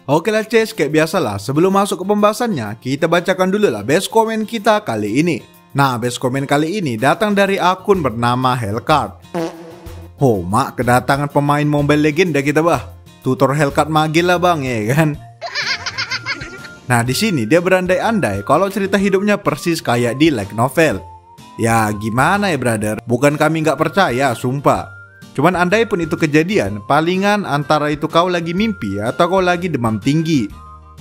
Oke lah Ces, kayak biasalah sebelum masuk ke pembahasannya, kita bacakan dulu lah best comment kita kali ini. Nah, best comment kali ini datang dari akun bernama Hellcard. Oh, mak, kedatangan pemain Mobile Legends dah kita bah. Tutor Hellcard magil lah bang, ya kan? Nah, di sini dia berandai-andai kalau cerita hidupnya persis kayak di light novel. Ya, gimana ya brother? Bukan kami nggak percaya, sumpah. Cuman andai pun itu kejadian, palingan antara itu kau lagi mimpi atau kau lagi demam tinggi.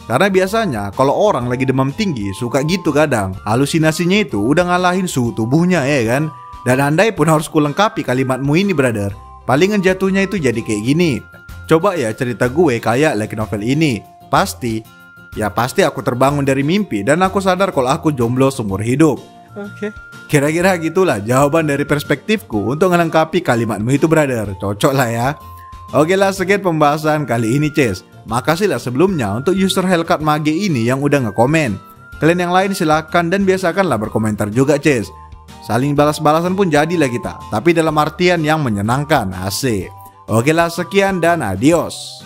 Karena biasanya kalau orang lagi demam tinggi suka gitu kadang. Halusinasinya itu udah ngalahin suhu tubuhnya ya kan. Dan andai pun harus kulengkapi kalimatmu ini brother, palingan jatuhnya itu jadi kayak gini. Coba ya cerita gue kayak like novel ini. Pasti aku terbangun dari mimpi dan aku sadar kalau aku jomblo seumur hidup. Oke. Kira-kira gitulah jawaban dari perspektifku untuk melengkapi kalimatmu itu brother. Cocok lah ya. Oke lah, sekian pembahasan kali ini Ces. Makasih lah sebelumnya untuk user Hellcard Mage ini yang udah ngekomen. Kalian yang lain silakan dan biasakanlah berkomentar juga Ces. Saling balas-balasan pun jadilah kita, tapi dalam artian yang menyenangkan. Asik. Oke lah, sekian dan adios.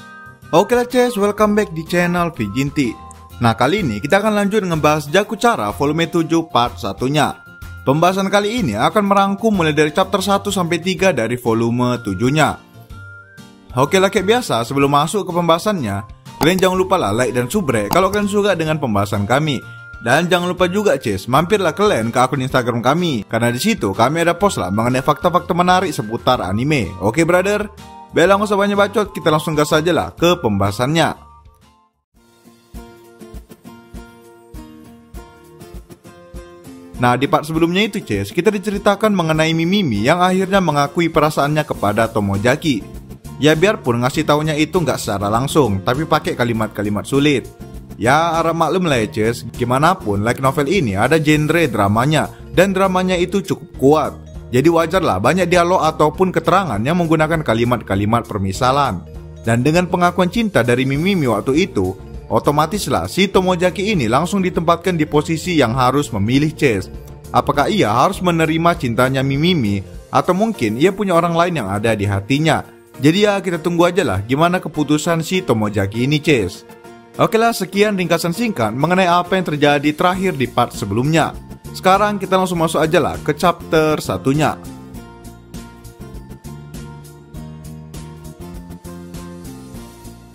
Oke lah Ces, welcome back di channel Vijinti. Nah, kali ini kita akan lanjut ngebahas Jakuchara volume 7 part 1-nya. Pembahasan kali ini akan merangkum mulai dari chapter 1 sampai 3 dari volume 7-nya. Oke lah, kayak biasa sebelum masuk ke pembahasannya, kalian jangan lupa lah like dan subrek kalau kalian suka dengan pembahasan kami. Dan jangan lupa juga Ces, mampirlah kalian ke akun Instagram kami, karena di situ kami ada post lah mengenai fakta-fakta menarik seputar anime. Oke brother, bela nggak usah banyak bacot, kita langsung gas aja lah ke pembahasannya. Nah, di part sebelumnya itu Ces, kita diceritakan mengenai Mimimi yang akhirnya mengakui perasaannya kepada Tomojaki. Ya biarpun ngasih taunya itu nggak secara langsung, tapi pakai kalimat-kalimat sulit. Ya harap maklum lah ya Ces, gimana pun like novel ini ada genre dramanya, dan dramanya itu cukup kuat. Jadi wajar lah banyak dialog ataupun keterangan yang menggunakan kalimat-kalimat permisalan. Dan dengan pengakuan cinta dari Mimimi waktu itu, otomatislah si Tomojaki ini langsung ditempatkan di posisi yang harus memilih Ces. Apakah ia harus menerima cintanya Mimimi atau mungkin ia punya orang lain yang ada di hatinya. Jadi ya kita tunggu aja lah gimana keputusan si Tomojaki ini Ces. Oke lah, sekian ringkasan singkat mengenai apa yang terjadi terakhir di part sebelumnya. Sekarang kita langsung masuk aja lah ke chapter 1-nya.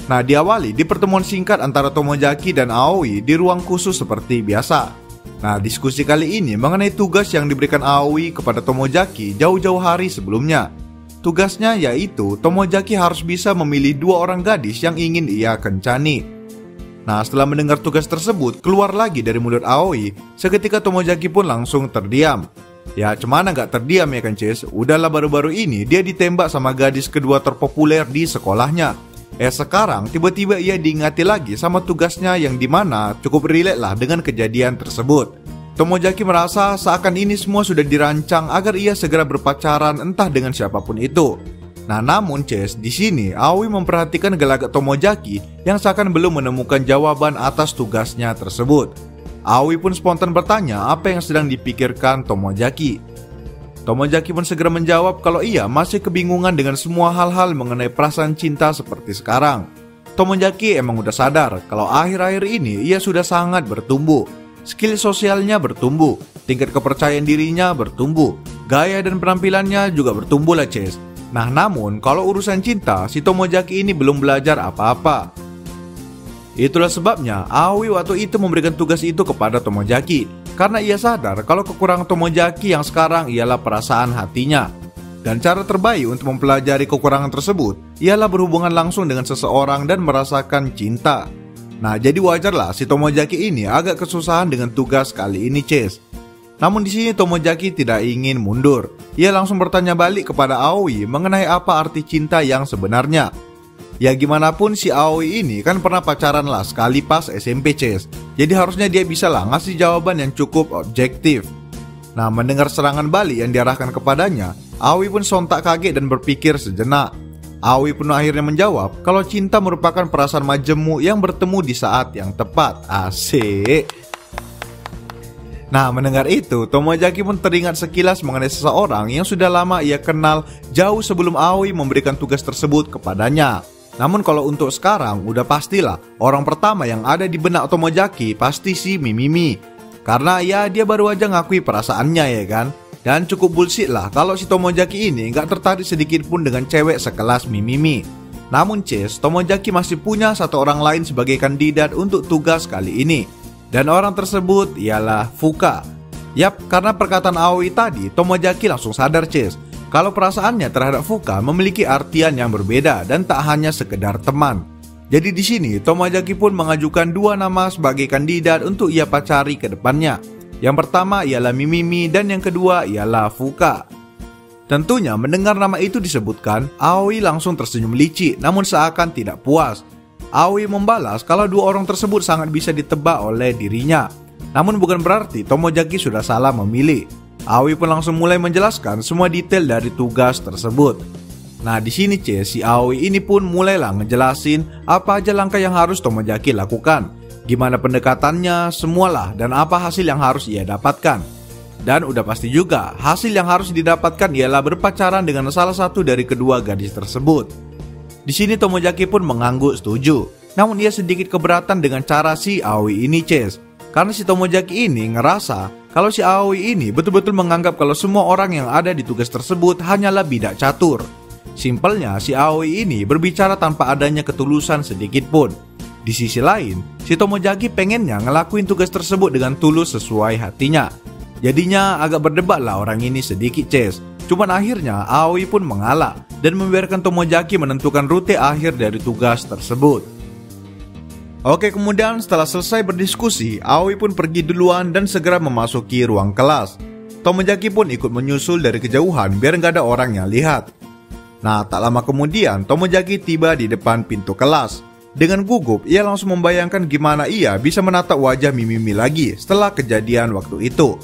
Nah, diawali di pertemuan singkat antara Tomojaki dan Aoi di ruang khusus seperti biasa. Nah, diskusi kali ini mengenai tugas yang diberikan Aoi kepada Tomojaki jauh-jauh hari sebelumnya. Tugasnya yaitu Tomojaki harus bisa memilih 2 orang gadis yang ingin ia kencani. Nah, setelah mendengar tugas tersebut keluar lagi dari mulut Aoi, seketika Tomojaki pun langsung terdiam. Ya, cemana gak terdiam ya kan Ces? Udahlah, baru-baru ini dia ditembak sama gadis kedua terpopuler di sekolahnya. Sekarang tiba-tiba ia diingati lagi sama tugasnya yang dimana cukup relate lah dengan kejadian tersebut. Tomojaki merasa seakan ini semua sudah dirancang agar ia segera berpacaran entah dengan siapapun itu. Nah, namun Ces, di sini Aoi memperhatikan gelagat Tomojaki yang seakan belum menemukan jawaban atas tugasnya tersebut. Aoi pun spontan bertanya apa yang sedang dipikirkan Tomojaki. Tomojaki pun segera menjawab kalau ia masih kebingungan dengan semua hal-hal mengenai perasaan cinta seperti sekarang. Tomojaki emang udah sadar kalau akhir-akhir ini ia sudah sangat bertumbuh. Skill sosialnya bertumbuh, tingkat kepercayaan dirinya bertumbuh, gaya dan penampilannya juga bertumbuh lah Ces. Nah, namun kalau urusan cinta, si Tomojaki ini belum belajar apa-apa. Itulah sebabnya Aoi waktu itu memberikan tugas itu kepada Tomojaki, karena ia sadar kalau kekurangan Tomojaki yang sekarang ialah perasaan hatinya. Dan cara terbaik untuk mempelajari kekurangan tersebut ialah berhubungan langsung dengan seseorang dan merasakan cinta. Nah, jadi wajarlah si Tomojaki ini agak kesusahan dengan tugas kali ini Ces. Namun di sini Tomojaki tidak ingin mundur. Ia langsung bertanya balik kepada Aoi mengenai apa arti cinta yang sebenarnya. Ya gimana pun si Aoi ini kan pernah pacaran lah sekali pas SMP Ces. Jadi harusnya dia bisa lah ngasih jawaban yang cukup objektif. Nah, mendengar serangan balik yang diarahkan kepadanya, Aoi pun sontak kaget dan berpikir sejenak. Aoi pun akhirnya menjawab kalau cinta merupakan perasaan majemuk yang bertemu di saat yang tepat. Asik. Nah, mendengar itu, Tomojaki pun teringat sekilas mengenai seseorang yang sudah lama ia kenal jauh sebelum Aoi memberikan tugas tersebut kepadanya. Namun kalau untuk sekarang udah pastilah orang pertama yang ada di benak Tomojaki pasti si Mimimi. Karena ya dia baru aja ngakui perasaannya ya kan. Dan cukup bullshit lah kalau si Tomojaki ini nggak tertarik sedikit pun dengan cewek sekelas Mimimi. Namun Chase, Tomojaki masih punya satu orang lain sebagai kandidat untuk tugas kali ini. Dan orang tersebut ialah Fuka. Yap, karena perkataan Aoi tadi, Tomojaki langsung sadar Chase kalau perasaannya terhadap Fuka memiliki artian yang berbeda dan tak hanya sekedar teman. Jadi di sini Tomojaki pun mengajukan dua nama sebagai kandidat untuk ia pacari ke depannya. Yang pertama ialah Mimimi dan yang kedua ialah Fuka. Tentunya mendengar nama itu disebutkan, Aoi langsung tersenyum licik namun seakan tidak puas. Aoi membalas kalau dua orang tersebut sangat bisa ditebak oleh dirinya. Namun bukan berarti Tomojaki sudah salah memilih. Aoi pun langsung mulai menjelaskan semua detail dari tugas tersebut. Nah di sini si Aoi ini pun mulailah ngejelasin apa aja langkah yang harus Tomojaki lakukan, gimana pendekatannya, semualah dan apa hasil yang harus ia dapatkan. Dan udah pasti juga hasil yang harus didapatkan ialah berpacaran dengan salah satu dari kedua gadis tersebut. Di sini Tomojaki pun mengangguk setuju. Namun ia sedikit keberatan dengan cara si Aoi ini Chase. Karena si Tomojaki ini ngerasa kalau si Aoi ini betul-betul menganggap kalau semua orang yang ada di tugas tersebut hanyalah bidak catur. Simpelnya si Aoi ini berbicara tanpa adanya ketulusan sedikit pun. Di sisi lain, si Tomojaki pengennya ngelakuin tugas tersebut dengan tulus sesuai hatinya. Jadinya agak berdebat lah orang ini sedikit Chase. Cuman akhirnya Aoi pun mengalah dan membiarkan Tomojaki menentukan rute akhir dari tugas tersebut. Oke, kemudian setelah selesai berdiskusi, Aoi pun pergi duluan dan segera memasuki ruang kelas. Tomojaki pun ikut menyusul dari kejauhan biar nggak ada orang yang lihat. Nah, tak lama kemudian Tomojaki tiba di depan pintu kelas. Dengan gugup, ia langsung membayangkan gimana ia bisa menatap wajah Mimimi lagi setelah kejadian waktu itu.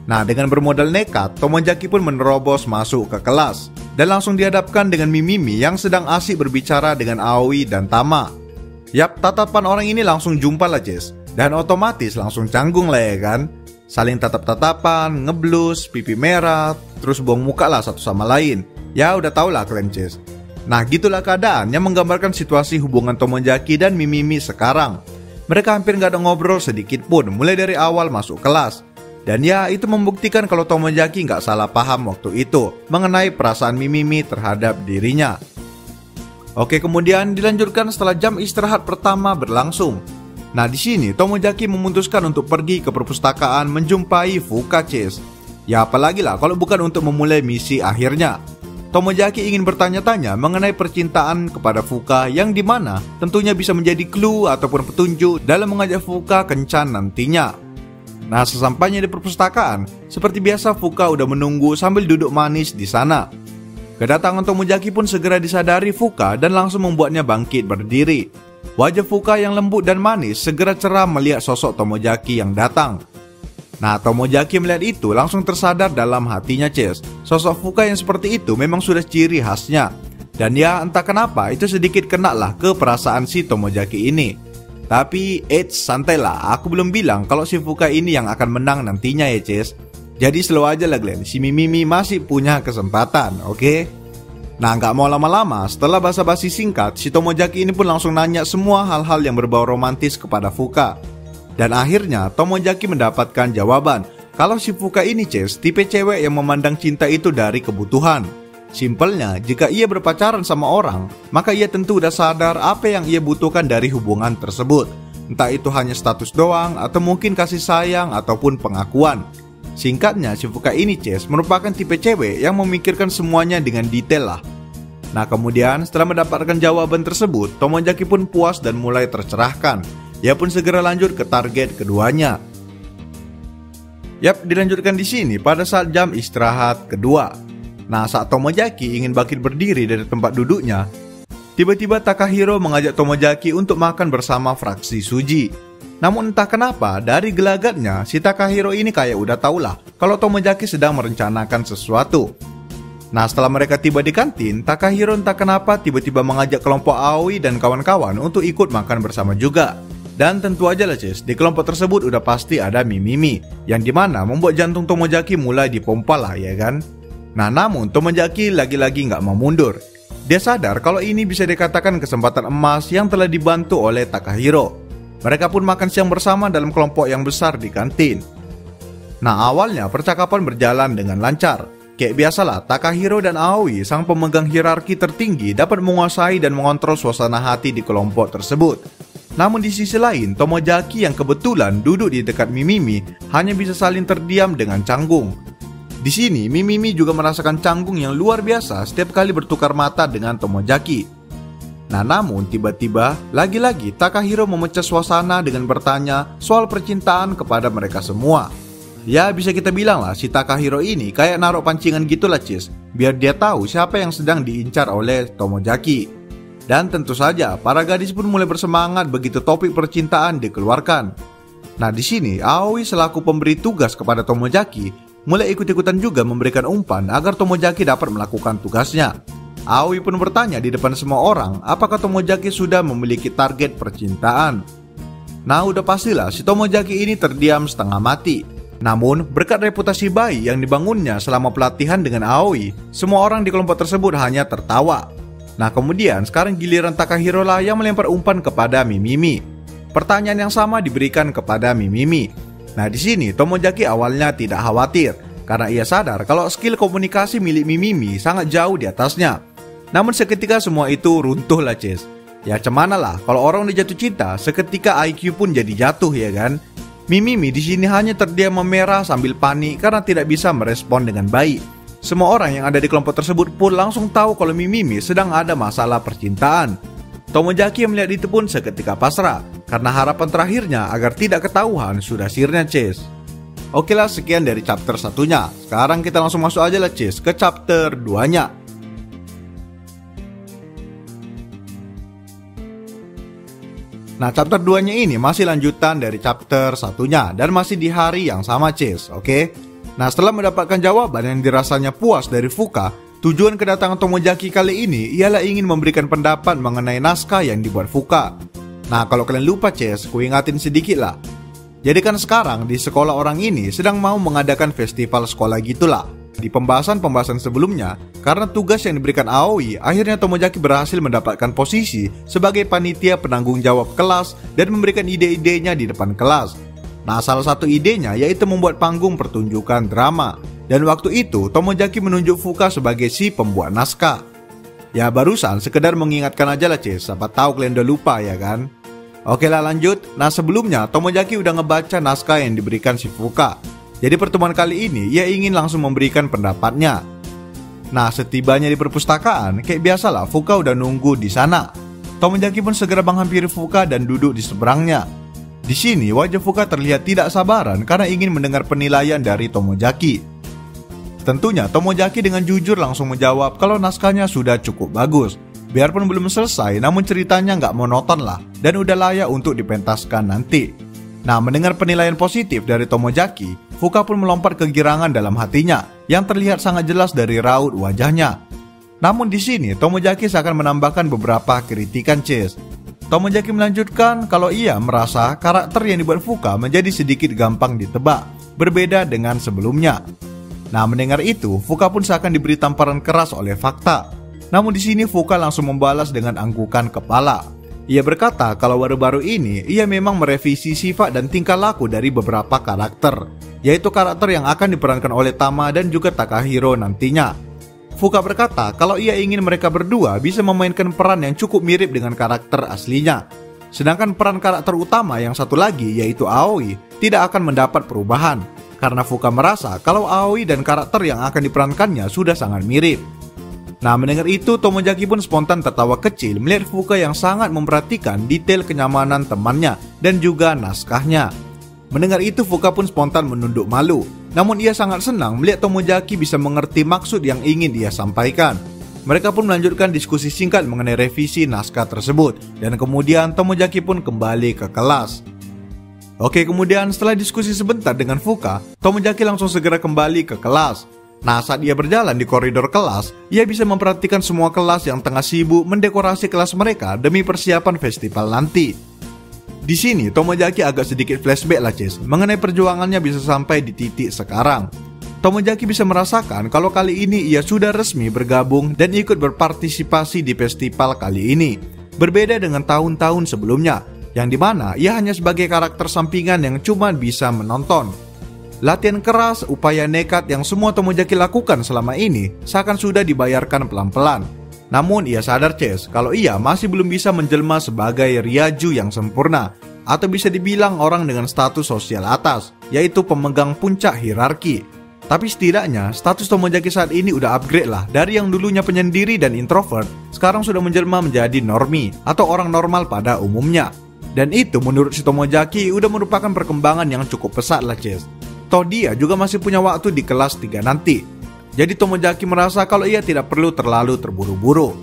Nah, dengan bermodal nekat, Tomojaki pun menerobos masuk ke kelas dan langsung dihadapkan dengan Mimimi yang sedang asik berbicara dengan Aoi dan Tama. Yap, tatapan orang ini langsung jumpa lah Jess, dan otomatis langsung canggung lah ya kan. Saling tatap-tatapan, ngeblus, pipi merah, terus buang muka lah satu sama lain. Ya udah tau lah kalian Jess. Nah gitulah keadaan yang menggambarkan situasi hubungan Tomojaki dan Mimimi sekarang. Mereka hampir gak ada ngobrol sedikit pun mulai dari awal masuk kelas. Dan ya itu membuktikan kalau Tomojaki gak salah paham waktu itu mengenai perasaan Mimimi terhadap dirinya. Oke, kemudian dilanjutkan setelah jam istirahat pertama berlangsung. Nah di sini Tomojaki memutuskan untuk pergi ke perpustakaan menjumpai Fuka Chase. Ya apalagi lah kalau bukan untuk memulai misi akhirnya. Tomojaki ingin bertanya-tanya mengenai percintaan kepada Fuka yang dimana tentunya bisa menjadi clue ataupun petunjuk dalam mengajak Fuka kencan nantinya. Nah sesampainya di perpustakaan, seperti biasa Fuka udah menunggu sambil duduk manis di sana. Kedatangan Tomojaki pun segera disadari Fuka dan langsung membuatnya bangkit berdiri. Wajah Fuka yang lembut dan manis segera cerah melihat sosok Tomojaki yang datang. Nah Tomojaki melihat itu langsung tersadar dalam hatinya Chase. Sosok Fuka yang seperti itu memang sudah ciri khasnya. Dan ya entah kenapa itu sedikit kena lah ke perasaan si Tomojaki ini. Tapi santailah, aku belum bilang kalau si Fuka ini yang akan menang nantinya ya Chase. Jadi slow aja lah Glenn, si Mimimi masih punya kesempatan, oke? Nah gak mau lama-lama, setelah basa-basi singkat, si Tomojaki ini pun langsung nanya semua hal-hal yang berbau romantis kepada Fuka. Dan akhirnya Tomojaki mendapatkan jawaban kalau si Fuka ini Chase tipe cewek yang memandang cinta itu dari kebutuhan. Simpelnya, jika ia berpacaran sama orang, maka ia tentu udah sadar apa yang ia butuhkan dari hubungan tersebut. Entah itu hanya status doang, atau mungkin kasih sayang, ataupun pengakuan. Singkatnya, si Fuka ini Chase merupakan tipe cewek yang memikirkan semuanya dengan detail lah. Nah kemudian setelah mendapatkan jawaban tersebut, Tomojaki pun puas dan mulai tercerahkan. Ia pun segera lanjut ke target keduanya. Yap, dilanjutkan di sini pada saat jam istirahat kedua. Nah, saat Tomojaki ingin bangkit berdiri dari tempat duduknya, tiba-tiba Takahiro mengajak Tomojaki untuk makan bersama fraksi Suji. Namun entah kenapa, dari gelagatnya, si Takahiro ini kayak udah tahulah kalau Tomojaki sedang merencanakan sesuatu. Nah, setelah mereka tiba di kantin, Takahiro entah kenapa tiba-tiba mengajak kelompok Aoi dan kawan-kawan untuk ikut makan bersama juga. Dan tentu aja lah Cis, di kelompok tersebut udah pasti ada Mimimi, yang dimana membuat jantung Tomojaki mulai dipompa lah ya kan. Nah namun Tomojaki lagi-lagi gak mau mundur. Dia sadar kalau ini bisa dikatakan kesempatan emas yang telah dibantu oleh Takahiro. Mereka pun makan siang bersama dalam kelompok yang besar di kantin. Nah, awalnya percakapan berjalan dengan lancar. Kayak biasalah, Takahiro dan Aoi, sang pemegang hierarki tertinggi, dapat menguasai dan mengontrol suasana hati di kelompok tersebut. Namun di sisi lain, Tomojaki yang kebetulan duduk di dekat Mimimi hanya bisa saling terdiam dengan canggung. Di sini, Mimimi juga merasakan canggung yang luar biasa setiap kali bertukar mata dengan Tomojaki. Nah, namun tiba-tiba, lagi-lagi Takahiro memecah suasana dengan bertanya soal percintaan kepada mereka semua. Ya, bisa kita bilang lah, si Takahiro ini kayak naruh pancingan gitulah, Cis, biar dia tahu siapa yang sedang diincar oleh Tomojaki. Dan tentu saja, para gadis pun mulai bersemangat begitu topik percintaan dikeluarkan. Nah, di sini Aoi selaku pemberi tugas kepada Tomojaki mulai ikut-ikutan juga memberikan umpan agar Tomojaki dapat melakukan tugasnya. Aoi pun bertanya di depan semua orang apakah Tomojaki sudah memiliki target percintaan. Nah, udah pastilah si Tomojaki ini terdiam setengah mati. Namun, berkat reputasi baik yang dibangunnya selama pelatihan dengan Aoi, semua orang di kelompok tersebut hanya tertawa. Nah, kemudian sekarang giliran Takahiro lah yang melempar umpan kepada Mimimi. Pertanyaan yang sama diberikan kepada Mimimi. Nah, di sini Tomojaki awalnya tidak khawatir karena ia sadar kalau skill komunikasi milik Mimimi sangat jauh di atasnya. Namun seketika semua itu runtuh lah, Cis. Ya cemana lah, kalau orang udah jatuh cinta, seketika IQ pun jadi jatuh, ya kan? Mimimi di sini hanya terdiam memerah sambil panik karena tidak bisa merespon dengan baik. Semua orang yang ada di kelompok tersebut pun langsung tahu kalau Mimimi sedang ada masalah percintaan. Tomojaki yang melihat itu pun seketika pasrah karena harapan terakhirnya agar tidak ketahuan sudah sirna, Cis. Oke lah, sekian dari chapter 1-nya. Sekarang kita langsung masuk aja lah, Cis, ke chapter 2-nya. Nah, chapter 2-nya ini masih lanjutan dari chapter 1-nya dan masih di hari yang sama, Cis, oke? Nah, setelah mendapatkan jawaban yang dirasanya puas dari Fuka, tujuan kedatangan Tomojaki kali ini ialah ingin memberikan pendapat mengenai naskah yang dibuat Fuka. Nah, kalau kalian lupa, Cis, ku ingatin sedikit lah. Jadi kan sekarang di sekolah orang ini sedang mau mengadakan festival sekolah gitulah. Di pembahasan-pembahasan sebelumnya, karena tugas yang diberikan Aoi, akhirnya Tomojaki berhasil mendapatkan posisi sebagai panitia penanggung jawab kelas dan memberikan ide-idenya di depan kelas. Nah, salah satu idenya yaitu membuat panggung pertunjukan drama. Dan waktu itu, Tomojaki menunjuk Fuka sebagai si pembuat naskah. Ya, barusan sekedar mengingatkan aja lah, Cis, siapa tahu kalian udah lupa, ya kan? Oke lah, lanjut. Nah, sebelumnya Tomojaki udah ngebaca naskah yang diberikan si Fuka. Jadi pertemuan kali ini ia ingin langsung memberikan pendapatnya. Nah, setibanya di perpustakaan, kayak biasalah Fuka udah nunggu di sana. Tomojaki pun segera menghampiri Fuka dan duduk di seberangnya. Di sini wajah Fuka terlihat tidak sabaran karena ingin mendengar penilaian dari Tomojaki. Tentunya Tomojaki dengan jujur langsung menjawab kalau naskahnya sudah cukup bagus. Biarpun belum selesai, namun ceritanya nggak monoton lah dan udah layak untuk dipentaskan nanti. Nah, mendengar penilaian positif dari Tomojaki, Fuka pun melompat kegirangan dalam hatinya yang terlihat sangat jelas dari raut wajahnya. Namun di sini Tomojaki seakan menambahkan beberapa kritikan, Cis. Tomojaki melanjutkan kalau ia merasa karakter yang dibuat Fuka menjadi sedikit gampang ditebak, berbeda dengan sebelumnya. Nah, mendengar itu, Fuka pun seakan diberi tamparan keras oleh fakta. Namun di sini Fuka langsung membalas dengan anggukan kepala. Ia berkata kalau baru-baru ini ia memang merevisi sifat dan tingkah laku dari beberapa karakter, yaitu karakter yang akan diperankan oleh Tama dan juga Takahiro nantinya. Fuka berkata kalau ia ingin mereka berdua bisa memainkan peran yang cukup mirip dengan karakter aslinya. Sedangkan peran karakter utama yang satu lagi yaitu Aoi tidak akan mendapat perubahan, karena Fuka merasa kalau Aoi dan karakter yang akan diperankannya sudah sangat mirip. Nah, mendengar itu Tomojaki pun spontan tertawa kecil melihat Fuka yang sangat memperhatikan detail kenyamanan temannya dan juga naskahnya. Mendengar itu Fuka pun spontan menunduk malu. Namun ia sangat senang melihat Tomojaki bisa mengerti maksud yang ingin ia sampaikan. Mereka pun melanjutkan diskusi singkat mengenai revisi naskah tersebut dan kemudian Tomojaki pun kembali ke kelas. Oke, kemudian setelah diskusi sebentar dengan Fuka, Tomojaki langsung segera kembali ke kelas. Nah, saat ia berjalan di koridor kelas, ia bisa memperhatikan semua kelas yang tengah sibuk mendekorasi kelas mereka demi persiapan festival nanti. Di sini, Tomojaki agak sedikit flashback lah, Cis, mengenai perjuangannya bisa sampai di titik sekarang. Tomojaki bisa merasakan kalau kali ini ia sudah resmi bergabung dan ikut berpartisipasi di festival kali ini. Berbeda dengan tahun-tahun sebelumnya, yang dimana ia hanya sebagai karakter sampingan yang cuma bisa menonton. Latihan keras, upaya nekat yang semua Tomojaki lakukan selama ini seakan sudah dibayarkan pelan-pelan. Namun ia sadar kalau ia masih belum bisa menjelma sebagai Ryaju yang sempurna, atau bisa dibilang orang dengan status sosial atas, yaitu pemegang puncak hierarki. Tapi setidaknya status Tomojaki saat ini udah upgrade lah, dari yang dulunya penyendiri dan introvert, sekarang sudah menjelma menjadi normie atau orang normal pada umumnya. Dan itu menurut si Tomojaki udah merupakan perkembangan yang cukup pesat lah Toh dia juga masih punya waktu di kelas 3 nanti. Jadi Tomojaki merasa kalau ia tidak perlu terlalu terburu-buru.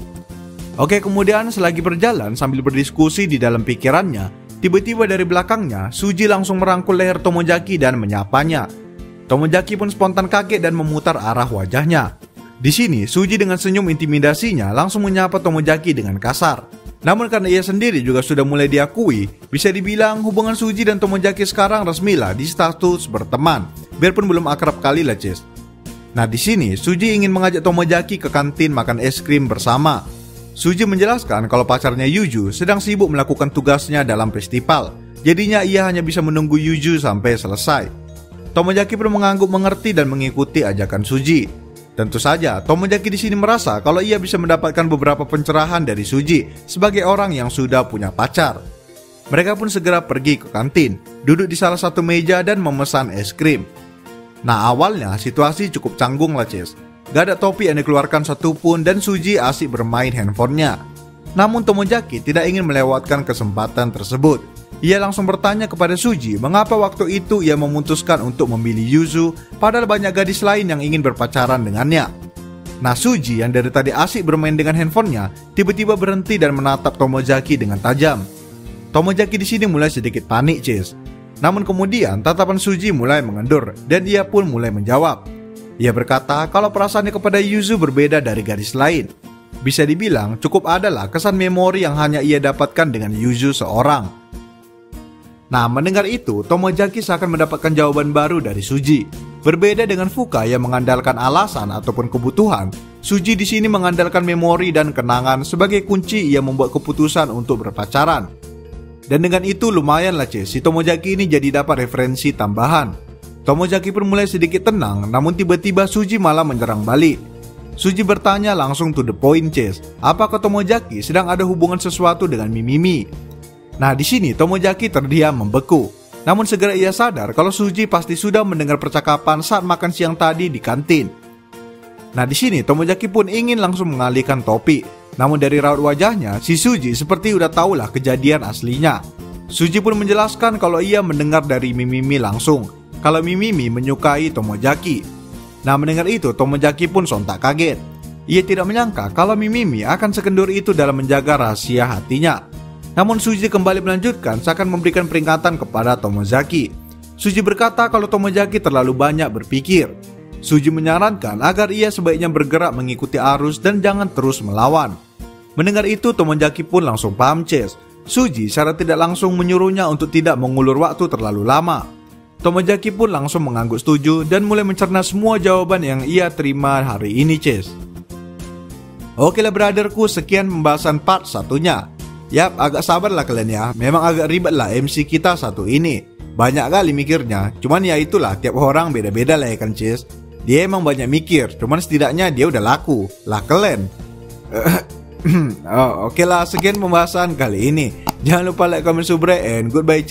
Oke, kemudian selagi berjalan sambil berdiskusi di dalam pikirannya, tiba-tiba dari belakangnya Suji langsung merangkul leher Tomojaki dan menyapanya. Tomojaki pun spontan kaget dan memutar arah wajahnya. Di sini, Suji dengan senyum intimidasinya langsung menyapa Tomojaki dengan kasar. Namun karena ia sendiri juga sudah mulai diakui, bisa dibilang hubungan Suji dan Tomojaki sekarang resmilah di status berteman, biarpun belum akrab kali lah Nah di sini, Suji ingin mengajak Tomojaki ke kantin makan es krim bersama. Suji menjelaskan kalau pacarnya Yuju sedang sibuk melakukan tugasnya dalam festival, jadinya ia hanya bisa menunggu Yuju sampai selesai. Tomojaki pun mengangguk mengerti dan mengikuti ajakan Suji. Tentu saja, Tomojaki di sini merasa kalau ia bisa mendapatkan beberapa pencerahan dari Suji sebagai orang yang sudah punya pacar. Mereka pun segera pergi ke kantin, duduk di salah satu meja dan memesan es krim. Nah awalnya situasi cukup canggung lah Gak ada topi yang dikeluarkan satupun dan Suji asik bermain handphonenya. Namun Tomojaki tidak ingin melewatkan kesempatan tersebut. Ia langsung bertanya kepada Suji mengapa waktu itu ia memutuskan untuk memilih Yuzu padahal banyak gadis lain yang ingin berpacaran dengannya. Nah Suji yang dari tadi asik bermain dengan handphonenya tiba-tiba berhenti dan menatap Tomojaki dengan tajam. Tomojaki di sini mulai sedikit panik Namun kemudian tatapan Suji mulai mengendur dan ia pun mulai menjawab. Ia berkata kalau perasaannya kepada Yuzu berbeda dari gadis lain. Bisa dibilang cukup adalah kesan memori yang hanya ia dapatkan dengan Yuzu seorang. Nah, mendengar itu, Tomojaki seakan mendapatkan jawaban baru dari Suji. Berbeda dengan Fuka yang mengandalkan alasan ataupun kebutuhan, Suji di sini mengandalkan memori dan kenangan sebagai kunci ia membuat keputusan untuk berpacaran. Dan dengan itu lumayan lah si Tomojaki ini jadi dapat referensi tambahan. Tomojaki pun mulai sedikit tenang, namun tiba-tiba Suji malah menyerang balik. Suji bertanya langsung to the point apakah Tomojaki sedang ada hubungan sesuatu dengan Mimimi? Nah di sini Tomojaki terdiam membeku. Namun segera ia sadar kalau Suji pasti sudah mendengar percakapan saat makan siang tadi di kantin. Nah di sini Tomojaki pun ingin langsung mengalihkan topik. Namun dari raut wajahnya, si Suji seperti udah tahulah kejadian aslinya. Suji pun menjelaskan kalau ia mendengar dari Mimimi langsung, kalau Mimimi menyukai Tomojaki. Nah mendengar itu Tomojaki pun sontak kaget. Ia tidak menyangka kalau Mimimi akan sekendur itu dalam menjaga rahasia hatinya. Namun Suji kembali melanjutkan seakan memberikan peringatan kepada Tomojaki. Suji berkata kalau Tomojaki terlalu banyak berpikir. Suji menyarankan agar ia sebaiknya bergerak mengikuti arus dan jangan terus melawan. Mendengar itu Tomojaki pun langsung paham Suji secara tidak langsung menyuruhnya untuk tidak mengulur waktu terlalu lama. Tomojaki pun langsung mengangguk setuju dan mulai mencerna semua jawaban yang ia terima hari ini Oke lah brotherku, sekian pembahasan part satunya. Yap, agak sabarlah kalian ya. Memang agak ribet lah MC kita satu ini. Banyak kali mikirnya. Cuman ya itulah, tiap orang beda-beda lah ya kan Dia emang banyak mikir, cuman setidaknya dia udah laku. Lah kalian. Oke lah, sekian pembahasan kali ini. Jangan lupa like, comment, subscribe, and goodbye